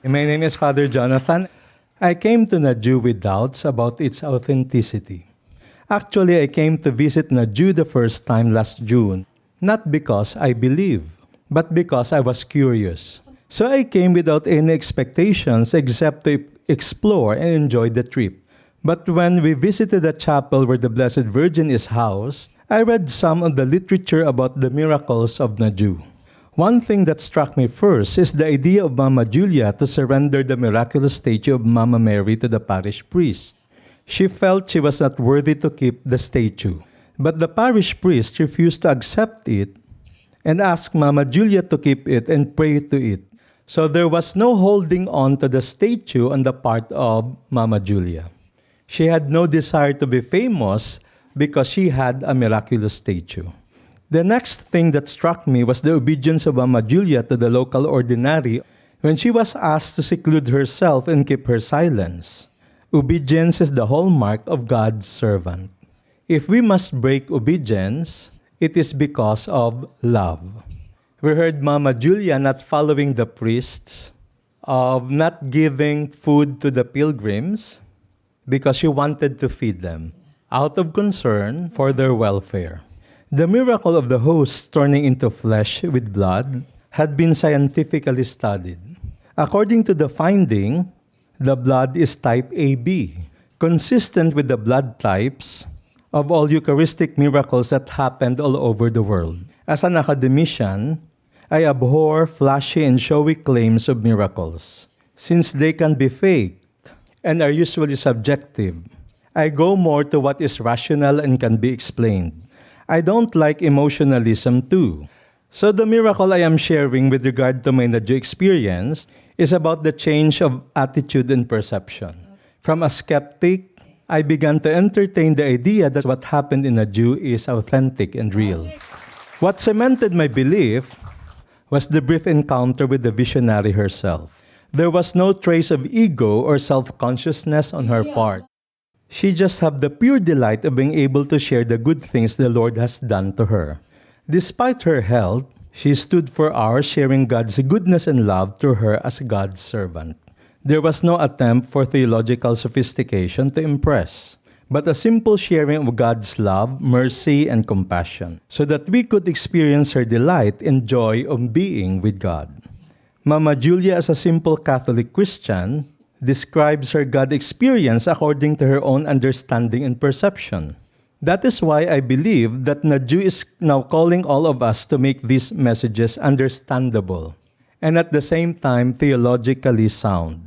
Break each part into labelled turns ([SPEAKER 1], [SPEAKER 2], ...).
[SPEAKER 1] My name is Father Jonathan. I came to Naju with doubts about its authenticity. Actually, I came to visit Naju the first time last June, not because I believe, but because I was curious. So I came without any expectations except to explore and enjoy the trip. But when we visited the chapel where the Blessed Virgin is housed, I read some of the literature about the miracles of Naju. One thing that struck me first is the idea of Mama Julia to surrender the miraculous statue of Mama Mary to the parish priest. She felt she was not worthy to keep the statue, but the parish priest refused to accept it and asked Mama Julia to keep it and pray to it. So there was no holding on to the statue on the part of Mama Julia. She had no desire to be famous because she had a miraculous statue. The next thing that struck me was the obedience of Mama Julia to the local ordinary when she was asked to seclude herself and keep her silence. Obedience is the hallmark of God's servant. If we must break obedience, it is because of love. We heard Mama Julia not following the priests, of not giving food to the pilgrims because she wanted to feed them, out of concern for their welfare. The miracle of the host turning into flesh with blood had been scientifically studied. According to the finding, the blood is type AB, consistent with the blood types of all Eucharistic miracles that happened all over the world. As an academician, I abhor flashy and showy claims of miracles, since they can be faked and are usually subjective. I go more to what is rational and can be explained. I don't like emotionalism too. So the miracle I am sharing with regard to my Naju experience is about the change of attitude and perception. From a skeptic, I began to entertain the idea that what happened in Naju is authentic and real. What cemented my belief was the brief encounter with the visionary herself. There was no trace of ego or self-consciousness on her part. She just had the pure delight of being able to share the good things the Lord has done to her. Despite her health, she stood for hours sharing God's goodness and love through her as God's servant. There was no attempt for theological sophistication to impress, but a simple sharing of God's love, mercy, and compassion, so that we could experience her delight and joy of being with God. Mama Julia, as a simple Catholic Christian, describes her God experience according to her own understanding and perception. That is why I believe that Naju is now calling all of us to make these messages understandable and at the same time theologically sound.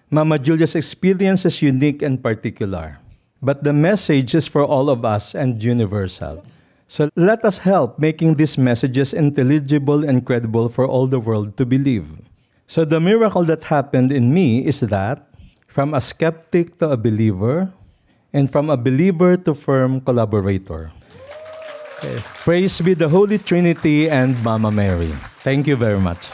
[SPEAKER 1] Mama Julia's experience is unique and particular, but the message is for all of us and universal. So let us help making these messages intelligible and credible for all the world to believe. So the miracle that happened in me is that from a skeptic to a believer, and from a believer to firm collaborator. Okay. Praise be the Holy Trinity and Mama Mary. Thank you very much.